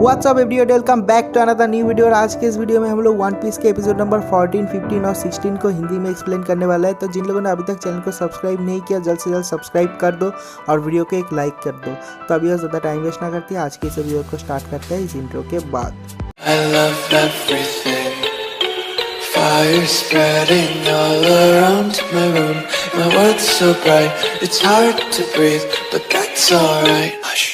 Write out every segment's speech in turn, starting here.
WhatsApp everyone, welcome back to another new video. और आज के इस वीडियो में हम लोग वन पीस के एपिसोड नंबर 14, 15 और 16 को हिंदी में एक्सप्लेन करने वाला है। तो जिन लोगों ने अभी तक चैनल को सब्सक्राइब नहीं किया, जल्द से जल्द सब्सक्राइब कर दो और वीडियो को एक लाइक कर दो। तो अभी और ज़्यादा टाइम वेस्ट ना करते हैं, आज के इस वीडियो को स्टार्ट करते हैं इस इंट्रो के बाद। Fire spreading all around my room. My world's so bright, it's hard to breathe, but that's alright. Hush.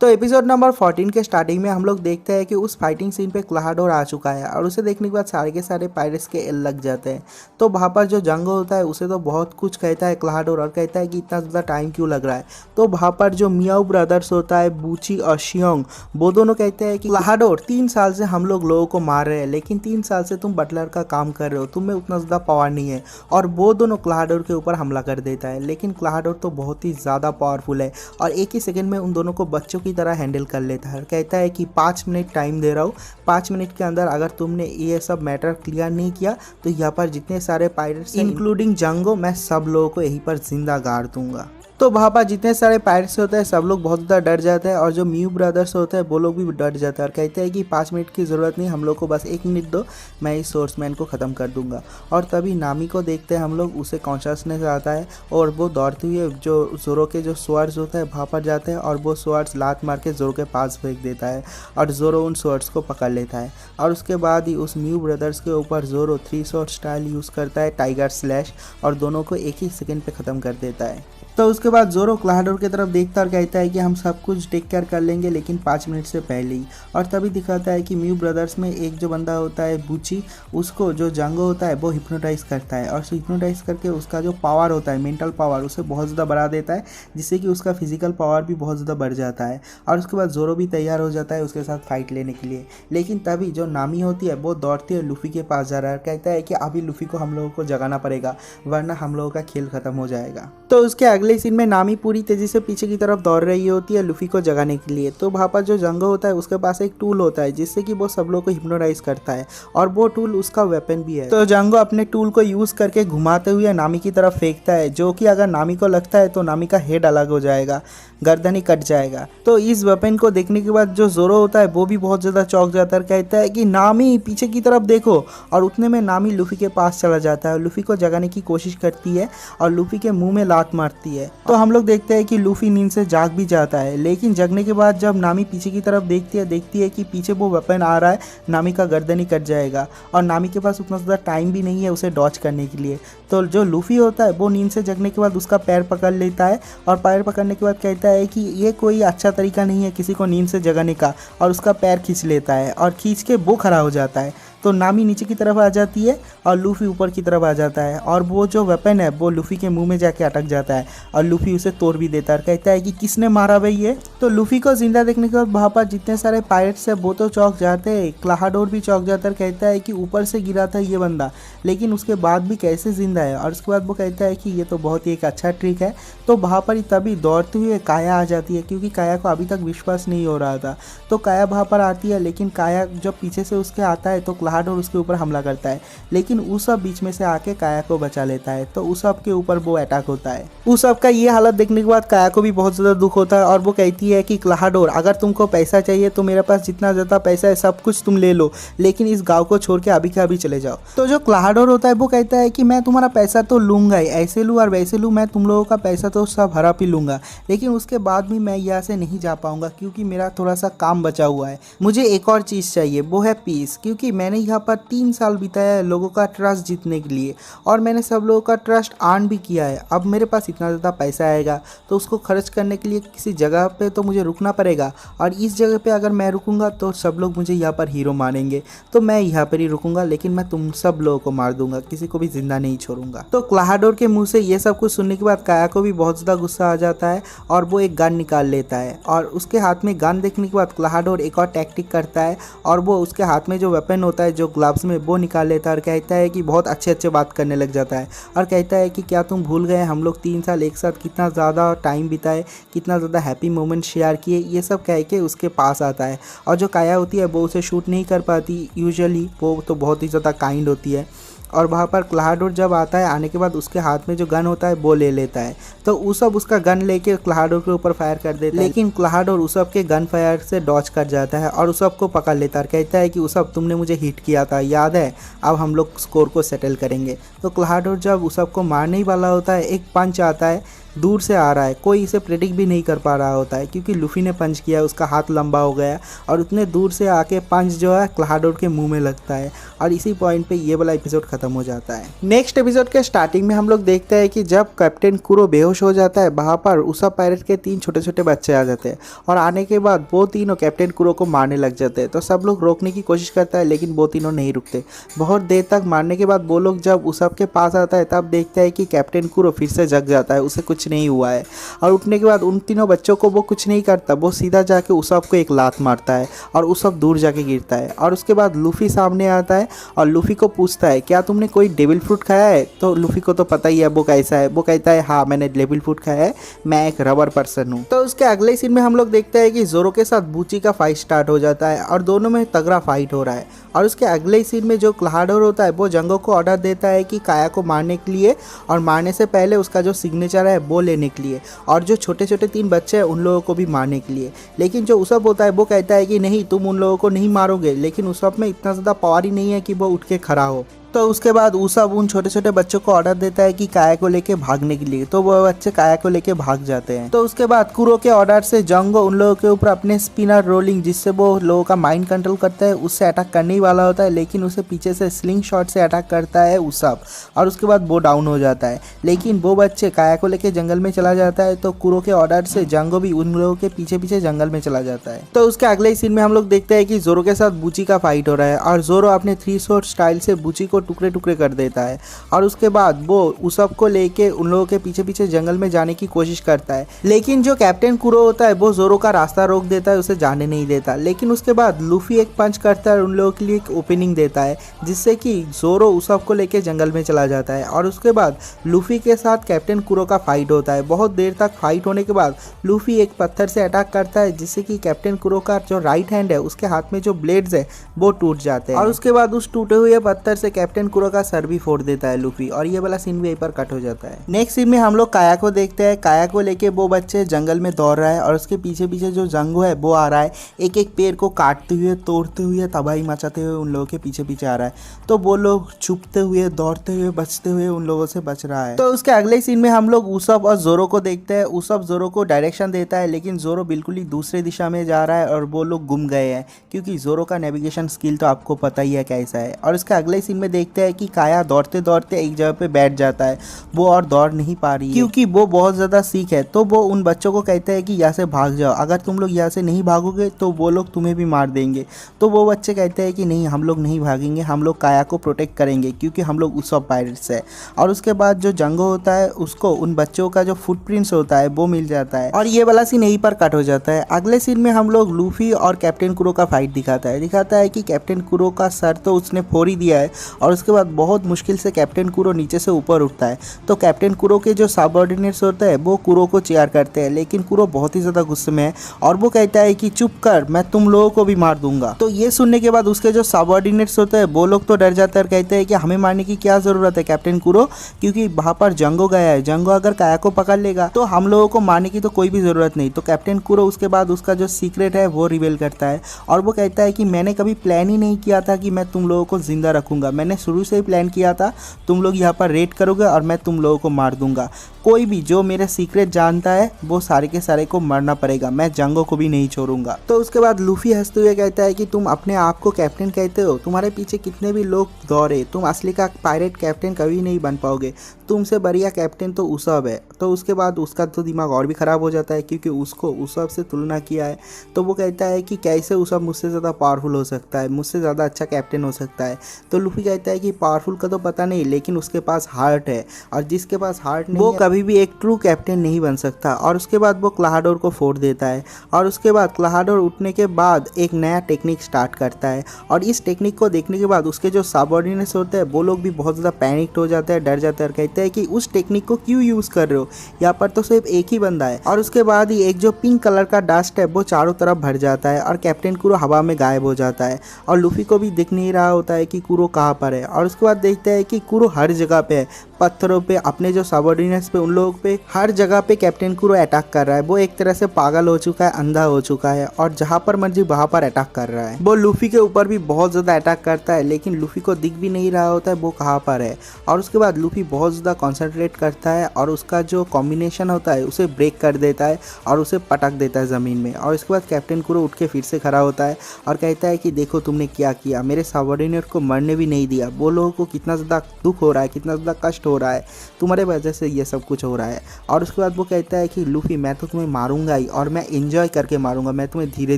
तो एपिसोड नंबर 14 के स्टार्टिंग में हम लोग देखते हैं कि उस फाइटिंग सीन पे क्लाहाडोर आ चुका है और उसे देखने के बाद सारे के सारे पायरेट्स के एल लग जाते हैं। तो वहाँ पर जो जंगो होता है उसे तो बहुत कुछ कहता है क्लाहाडोर और कहता है कि इतना ज़्यादा टाइम क्यों लग रहा है। तो वहाँ पर जो मियाओ ब्रदर्स होता है, बूची और शियोंग, वो दोनों कहते हैं कि क्लाहाडोर 3 साल से हम लोगों को मार रहे हैं, लेकिन 3 साल से तुम बटलर का काम कर रहे हो, तुम्हें उतना ज़्यादा पावर नहीं है। और वो दोनों क्लाहाडोर के ऊपर हमला कर देता है, लेकिन क्लाहाडोर तो बहुत ही ज़्यादा पावरफुल है और एक ही सेकेंड में उन दोनों को बच्चों की तरह हैंडल कर लेता है। कहता है कि 5 मिनट टाइम दे रहा हूँ, 5 मिनट के अंदर अगर तुमने ये सब मैटर क्लियर नहीं किया तो यहाँ पर जितने सारे पायरेट्स इंक्लूडिंग जंगो, मैं सब लोगों को यहीं पर जिंदा गाड़ दूंगा। तो वहाँ पर जितने सारे पायरेट्स होते हैं सब लोग बहुत ज़्यादा डर जाते हैं और जो मियाओ ब्रदर्स होते हैं वो लोग भी डर जाते हैं और कहते हैं कि 5 मिनट की ज़रूरत नहीं, हम लोग को बस 1 मिनट दो, मैं इस सोर्समैन को ख़त्म कर दूंगा। और तभी नामी को देखते हैं हम लोग, उसे कॉन्शियसनेस आता है और वो दौड़ते हुए जो जोरो के जो स्वर्ड्स होते हैं वहाँ पर जाते हैं और वो स्वर्ड्स लात मार के जोरो के पास फेंक देता है और जोरो उन स्वर्ड्स को पकड़ लेता है। और उसके बाद ही उस मियाओ ब्रदर्स के ऊपर जोरो 3 शॉट स्टाइल यूज़ करता है, टाइगर स्लैश, और दोनों को एक ही सेकेंड पे ख़त्म कर देता है। तो उसके बाद जोरो क्लाहाडोर की तरफ देखता और कहता है कि हम सब कुछ टेक केयर कर लेंगे, लेकिन 5 मिनट से पहले ही। और तभी दिखाता है कि मियाओ ब्रदर्स में एक जो बंदा होता है बूची, उसको जो जंगो होता है वो हिप्नोटाइज करता है और हिप्नोटाइज करके उसका जो पावर होता है, मेंटल पावर, उसे बहुत ज़्यादा बढ़ा देता है, जिससे कि उसका फिजिकल पावर भी बहुत ज़्यादा बढ़ जाता है। और उसके बाद जोरो भी तैयार हो जाता है उसके साथ फाइट लेने के लिए। लेकिन तभी जो नामी होती है वो दौड़ती है लूफी के पास जा रहा है, कहता है कि अभी लूफी को हम लोगों को जगाना पड़ेगा वरना हम लोगों का खेल खत्म हो जाएगा। तो उसके अगले सीन में नामी पूरी तेजी से पीछे की तरफ दौड़ रही होती है लूफी को जगाने के लिए। तो वहाँ पर जो जंगो होता है उसके पास एक टूल होता है जिससे कि वो सब लोग को हिप्नोटाइज करता है और वो टूल उसका वेपन भी है। तो जंगो अपने टूल को यूज करके घुमाते हुए नामी की तरफ फेंकता है, जो कि अगर नामी को लगता है तो नामी का हेड अलग हो जाएगा, गर्दन ही कट जाएगा। तो इस वेपन को देखने के बाद जो जोरो होता है वो भी बहुत ज़्यादा चौंक जाता है, कहता है कि नामी पीछे की तरफ देखो। और उतने में नामी लूफी के पास चला जाता है, लूफी को जगाने की कोशिश करती है और लूफी के मुंह में लात मारती है। तो हम लोग देखते हैं कि लूफी नींद से जाग भी जाता है, लेकिन जगने के बाद जब नामी पीछे की तरफ देखती है कि पीछे वो वेपन आ रहा है, नामी का गर्दन ही कट जाएगा और नामी के पास उतना ज़्यादा टाइम भी नहीं है उसे डॉच करने के लिए। तो जो लूफी होता है वो नींद से जगने के बाद उसका पैर पकड़ लेता है और पैर पकड़ने के बाद कहता है कि ये कोई अच्छा तरीका नहीं है किसी को नींद से जगाने का, और उसका पैर खींच लेता है और खींच के वो खड़ा हो जाता है। तो नामी नीचे की तरफ आ जाती है और लूफी ऊपर की तरफ आ जाता है और वो जो वेपन है वो लूफी के मुंह में जाके अटक जाता है और लूफी उसे तोड़ भी देता है, कहता है कि किसने मारा भाई ये। तो लूफी को जिंदा देखने के बाद वहाँ पर जितने सारे पायरेट्स है वो तो चौंक जाते हैं, क्लाहाडोर भी चौंक जाता है, कहता है कि ऊपर से गिरा था ये बंदा, लेकिन उसके बाद भी कैसे जिंदा है। और उसके बाद वो कहता है कि ये तो बहुत ही एक अच्छा ट्रिक है। तो वहाँ पर ही तभी दौड़ते हुए काया आ जाती है, क्योंकि काया को अभी तक विश्वास नहीं हो रहा था। तो काया वहाँ पर आती है, लेकिन काया जब पीछे से उसके आता है तो क्लाहाडोर उसके ऊपर हमला करता है, लेकिन उसब बीच में से आके काया को बचा लेता है। तो उसब के ऊपर वो अटैक होता है। उसब का ये हालत देखने के बाद काया को भी बहुत ज़्यादा दुख होता है और वो कहती है कि क्लाहाडोर, अगर तुमको पैसा चाहिए तो मेरे पास जितना ज़्यादा पैसा है सब कुछ तुम ले लो, लेकिन इस गाँव को छोड़ के अभी के अभी चले जाओ। तो जो क्लाहाडोर होता है वो कहता है कि मैं तुम्हारा पैसा तो लूँगा ही, ऐसे लूँ और वैसे लूँ, मैं तुम लोगों का पैसा तो सब हड़प ही लूँगा, लेकिन उसके बाद भी मैं यहाँ से नहीं जा पाऊँगा क्योंकि मेरा थोड़ा सा काम बचा हुआ है। मुझे एक और चीज़ चाहिए, वो है पीस, क्योंकि मैंने यहाँ पर 3 साल बिताया है लोगों का ट्रस्ट जीतने के लिए और मैंने सब लोगों का ट्रस्ट अर्न भी किया है। अब मेरे पास इतना ज़्यादा पैसा आएगा तो उसको खर्च करने के लिए किसी जगह पे तो मुझे रुकना पड़ेगा, और इस जगह पे अगर मैं रुकूंगा तो सब लोग मुझे यहाँ पर हीरो मानेंगे, तो मैं यहाँ पर ही रुकूंगा, लेकिन मैं तुम सब लोगों को मार दूंगा, किसी को भी जिंदा नहीं छोड़ूंगा। तो क्लाहाडोर के मुँह से ये सब कुछ सुनने के बाद काया को भी बहुत ज़्यादा गुस्सा आ जाता है और वो एक गन निकाल लेता है और उसके हाथ में गन देखने के बाद क्लाहाडोर एक और टैक्टिक करता है और वो उसके हाथ में जो वेपन होता है जो ग्लव्स में वो निकाल लेता है और कहता है कि बहुत अच्छे बात करने लग जाता है और कहता है कि क्या तुम भूल गए हम लोग 3 साल एक साथ कितना ज़्यादा टाइम बिताए, कितना ज़्यादा हैप्पी मोमेंट शेयर किए। ये सब कह के उसके पास आता है और जो काया होती है वो उसे शूट नहीं कर पाती यूजुअली, वो तो बहुत ही ज़्यादा काइंड होती है और वहाँ पर क्लाहाडोर जब आता है, आने के बाद उसके हाथ में जो गन होता है वो ले लेता है। तो उसब उसका गन लेके क्लाहाडोर के ऊपर फायर कर देता है, लेकिन क्लाहाडोर उसब के गन फायर से डॉच कर जाता है और उसब को पकड़ लेता है। कहता है कि उसब तुमने मुझे हिट किया था, याद है, अब हम लोग स्कोर को सेटल करेंगे। तो क्लाहाडोर जब उसब को मारने ही वाला होता है, एक पंच आता है, दूर से आ रहा है, कोई इसे प्रेडिक्ट भी नहीं कर पा रहा होता है क्योंकि लूफी ने पंच किया, उसका हाथ लंबा हो गया और उतने दूर से आके पंच जो है क्लाहाडोर के मुंह में लगता है और इसी पॉइंट पे ये वाला एपिसोड खत्म हो जाता है। नेक्स्ट एपिसोड के स्टार्टिंग में हम लोग देखते हैं कि जब कैप्टन कुरो बेहोश हो जाता है, वहाँ पर उसा पायरेट के 3 छोटे छोटे बच्चे आ जाते हैं और आने के बाद वो तीनों कैप्टन कुरो को मारने लग जाते हैं। तो सब लोग रोकने की कोशिश करता है लेकिन वो तीनों नहीं रुकते। बहुत देर तक मारने के बाद वो लोग जब उसब के पास आता है तब देखते हैं कि कैप्टन कुरो फिर से जग जाता है, उसे कुछ नहीं हुआ है। और उठने के बाद उन तीनों बच्चों को वो कुछ नहीं करता, वो सीधा जाके उसब को एक लात मारता है और उसब दूर जाके गिरता है। और उसके बाद लूफी सामने आता है और लूफी को पूछता है क्या तुमने कोई डेविल फ्रूट खाया है। तो लूफी को तो पता ही है वो कैसा है। वो कहता है हाँ मैंने डेविल फ्रूट खाया है, मैं एक रबर पर्सन हूँ। तो उसके अगले सीन में हम लोग देखते हैं कि जोरो के साथ बूची का फाइट स्टार्ट हो जाता है और दोनों में तगड़ा फाइट हो रहा है। और उसके अगले सीन में जो क्लाहाडोर होता है वो जंगो को ऑर्डर देता है कि काया को मारने के लिए और मारने से पहले उसका जो सिग्नेचर है वो लेने के लिए और जो छोटे छोटे 3 बच्चे हैं उन लोगों को भी मारने के लिए। लेकिन जो उसब होता है वो कहता है कि नहीं तुम उन लोगों को नहीं मारोगे, लेकिन उसब में इतना ज़्यादा पावर ही नहीं है कि वो उठ के खड़ा हो। तो उसके बाद उसब उन छोटे छोटे बच्चों को ऑर्डर देता है कि काया को लेके भागने के लिए। तो वो बच्चे काया को लेके भाग जाते हैं। तो उसके बाद कुरो के ऑर्डर से जंगो उन लोगों के ऊपर अपने स्पिनर रोलिंग, जिससे वो लोगों का माइंड कंट्रोल करता है, उससे अटैक करने ही वाला होता है, लेकिन उसे पीछे से स्लिंग शॉट से अटैक करता है उसब और उसके बाद वो डाउन हो जाता है। लेकिन वो बच्चे काया को लेके जंगल में चला जाता है। तो कुरो के ऑर्डर से जंगो भी उन लोगों के पीछे पीछे जंगल में चला जाता है। तो उसके अगले सीन में हम लोग देखते हैं कि जोरो के साथ बूची का फाइट हो रहा है और जोरो अपने 3 शॉट स्टाइल से बूची को टुकड़े टुकड़े कर देता है और उसके बाद वो उसब को लेके उन लोगों के पीछे पीछे जंगल में जाने की कोशिश करता है। लेकिन जो कैप्टन कुरो होता है वो जोरो का रास्ता रोक देता है, उसे जाने नहीं देता। लेकिन उसके बाद लूफी एक पंच करता है, उन लोगों के लिए एक ओपनिंग देता है, जिससे कि जोरो उसब को लेके जंगल में चला जाता है। और उसके बाद लूफी के साथ कैप्टन कुरो का फाइट होता है। बहुत देर तक फाइट होने के बाद लूफी एक पत्थर से अटैक करता है, जिससे कि कैप्टन कुरो का जो राइट हैंड है उसके हाथ में जो ब्लेड्स है वो टूट जाते हैं। और उसके बाद उस टूटे हुए पत्थर से कैप्टन कुरो का सर भी फोड़ देता है लूफी और ये वाला सीन भी यहीं पर कट हो जाता है। नेक्स्ट सीन में हम लोग काया को देखते हैं। काया को लेके वो बच्चे जंगल में दौड़ रहा है और उसके पीछे पीछे जो जंगो है वो आ रहा है, एक एक पेड़ को काटते हुए, तोड़ते हुए, तबाही मचाते हुए उन लोगों के पीछे पीछे आ रहा है। तो वो लोग छुपते हुए, दौड़ते हुए, बचते हुए उन लोगों से बच रहा है। तो उसके अगले सीन में हम लोग उसब और जोरो को देखते हैं। उसब जोरो को डायरेक्शन देता है, लेकिन जोरो बिल्कुल ही दूसरे दिशा में जा रहा है और वो लोग गुम गए हैं, क्योंकि जोरो का नेविगेशन स्किल तो आपको पता ही है कैसा है। और उसके अगले सीन में देखते हैं कि काया दौड़ते दौड़ते एक जगह पे बैठ जाता है। वो और दौड़ नहीं पा रही है क्योंकि वो बहुत ज़्यादा सीख है। तो वो उन बच्चों को कहते हैं कि यहाँ से भाग जाओ, अगर तुम लोग यहाँ से नहीं भागोगे तो वो लोग तुम्हें भी मार देंगे। तो वो बच्चे कहते हैं कि नहीं, हम लोग नहीं भागेंगे, हम लोग काया को प्रोटेक्ट करेंगे क्योंकि हम लोग उसब पायरेट्स है। और उसके बाद जो जंगो होता है उसको उन बच्चों का जो फुटप्रिंट्स होता है वो मिल जाता है और ये वाला सीन यहीं पर कट हो जाता है। अगले सीन में हम लोग लूफी और कैप्टन कुरो का फाइट दिखाता है कि कैप्टन कुरो का सर तो उसने फोड़ ही दिया है और उसके बाद बहुत मुश्किल से कैप्टन कुरो नीचे से ऊपर उठता है। तो कैप्टन कुरो के जो सबऑर्डिनेट्स होते हैं वो कुरो को चेयर करते हैं, लेकिन कुरो बहुत ही ज़्यादा गुस्से में है और वो कहता है कि चुप कर, मैं तुम लोगों को भी मार दूंगा। तो ये सुनने के बाद उसके जो सबऑर्डिनेट्स होते हैं वो लोग तो डर जाते हैं और कहते हैं कि हमें मारने की क्या ज़रूरत है कैप्टन कुरो, क्योंकि वहाँ पर जंगो गया है, जंगो अगर काया को पकड़ लेगा तो हम लोगों को मारने की तो कोई भी ज़रूरत नहीं। तो कैप्टन कुरो उसके बाद उसका जो सीक्रेट है वो रिवील करता है और वो कहता है कि मैंने कभी प्लान ही नहीं किया था कि मैं तुम लोगों को जिंदा रखूंगा, मैंने शुरू से ही प्लान किया था तुम लोग यहाँ पर रेड करोगे और मैं तुम लोगों को मार दूंगा। कोई भी जो मेरे सीक्रेट जानता है वो सारे के सारे को मरना पड़ेगा, मैं जंगो को भी नहीं छोड़ूंगा। तो उसके बाद लूफी हंसते हुए कहता है कि तुम अपने आप को कैप्टन कहते हो, तुम्हारे पीछे कितने भी लोग दौड़े, तुम असली का पायरेट कैप्टन कभी नहीं बन पाओगे, तुमसे बढ़िया कैप्टन तो उसब है। तो उसके बाद उसका तो दिमाग और भी ख़राब हो जाता है क्योंकि उसको उसब से तुलना किया है। तो वो कहता है कि कैसे उसब मुझसे ज़्यादा पावरफुल हो सकता है, मुझसे ज़्यादा अच्छा कैप्टन हो सकता है। तो लूफी कहता है कि पावरफुल का तो पता नहीं, लेकिन उसके पास हार्ट है और जिसके पास हार्ट नहीं वो कभी भी एक ट्रू कैप्टन नहीं बन सकता। और उसके बाद वो क्लाहाडोर को फोड़ देता है और उसके बाद क्लाहाडोर उठने के बाद एक नया टेक्निक स्टार्ट करता है। और इस टेक्निक को देखने के बाद उसके जो सबऑर्डिनेट्स होते हैं वो लोग भी बहुत ज़्यादा पैनिक्ड हो जाते हैं, डर जाते हैं और कहते हैं कि उस टेक्निक को क्यों यूज़ कर रहे हो, यहाँ पर तो सिर्फ एक ही बंदा है। और उसके बाद ही एक जो पिंक कलर का डस्ट है वो चारों तरफ भर जाता है और कैप्टन कुरो हवा में गायब हो जाता है और लूफी को भी दिख नहीं रहा होता है कि कुरो कहाँ पर है। और उसके बाद देखते हैं कि कुरो हर जगह पे है, पत्थरों पे, अपने जो सबऑर्डिनेट्स पे, उन लोगों पे, हर जगह पे कैप्टन कुरो अटैक कर रहा है। वो एक तरह से पागल हो चुका है, अंधा हो चुका है और जहाँ पर मर्जी वहाँ पर अटैक कर रहा है। वो लूफी के ऊपर भी बहुत ज़्यादा अटैक करता है लेकिन लूफी को दिख भी नहीं रहा होता है वो कहाँ पर है। और उसके बाद लूफी बहुत ज़्यादा कॉन्सेंट्रेट करता है और उसका जो कॉम्बिनेशन होता है उसे ब्रेक कर देता है और उसे पटक देता है ज़मीन में। और उसके बाद कैप्टन कुरो उठ के फिर से खड़ा होता है और कहता है कि देखो तुमने क्या किया, मेरे सबऑर्डिनेट को मरने भी नहीं दिया। वो लोगों को कितना ज़्यादा दुख हो रहा है, कितना ज़्यादा कष्ट हो रहा है, तुम्हारे वजह से ये सब कुछ हो रहा है। और उसके बाद वो कहता है कि लूफी मैं तो तुम्हें मारूंगा ही और मैं एंजॉय करके मारूंगा, मैं तुम्हें धीरे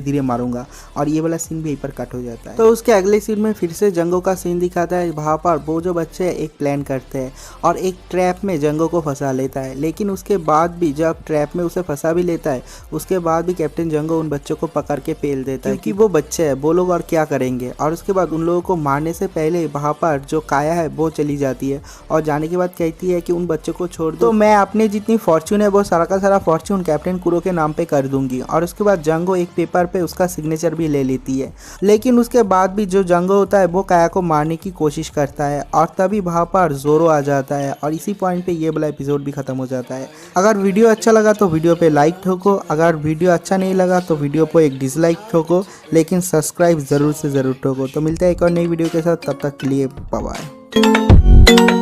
धीरे मारूंगा। और ये वाला सीन भी यहीं पर कट हो जाता है। तो उसके अगले सीन में फिर से जंगो का सीन दिखाता है। वहाँ पर वो जो बच्चे एक प्लान करते हैं और एक ट्रैप में जंगो को फंसा लेता है। लेकिन उसके बाद भी जब ट्रैप में उसे फंसा भी लेता है उसके बाद भी कैप्टन जंगो उन बच्चों को पकड़ के पेल देता है कि वो बच्चे हैं, वो लोग और क्या करेंगे। और उसके बाद उन लोगों को मारने से पहले वहाँ पर जो काया है वो चली जाती है और जाने के बाद कहती है कि उन बच्चों को छोड़ दो, तो मैं अपने जितनी फॉर्च्यून है वो सारा का सारा फॉर्च्यून कैप्टन कुरो के नाम पे कर दूंगी। और उसके बाद जंगो एक पेपर पे उसका सिग्नेचर भी ले लेती है। लेकिन उसके बाद भी जो जंगो होता है वो काया को मारने की कोशिश करता है और तभी वहाँ पर जोरो आ जाता है और इसी पॉइंट पे ये वाला एपिसोड भी खत्म हो जाता है। अगर वीडियो अच्छा लगा तो वीडियो पे लाइक ठोको, अगर वीडियो अच्छा नहीं लगा तो वीडियो पे एक डिसलाइक ठोको, लेकिन सब्सक्राइब ज़रूर से ज़रूर ठोको। तो मिलते हैं एक और नई वीडियो के साथ, तब तक के लिए बाय बाय।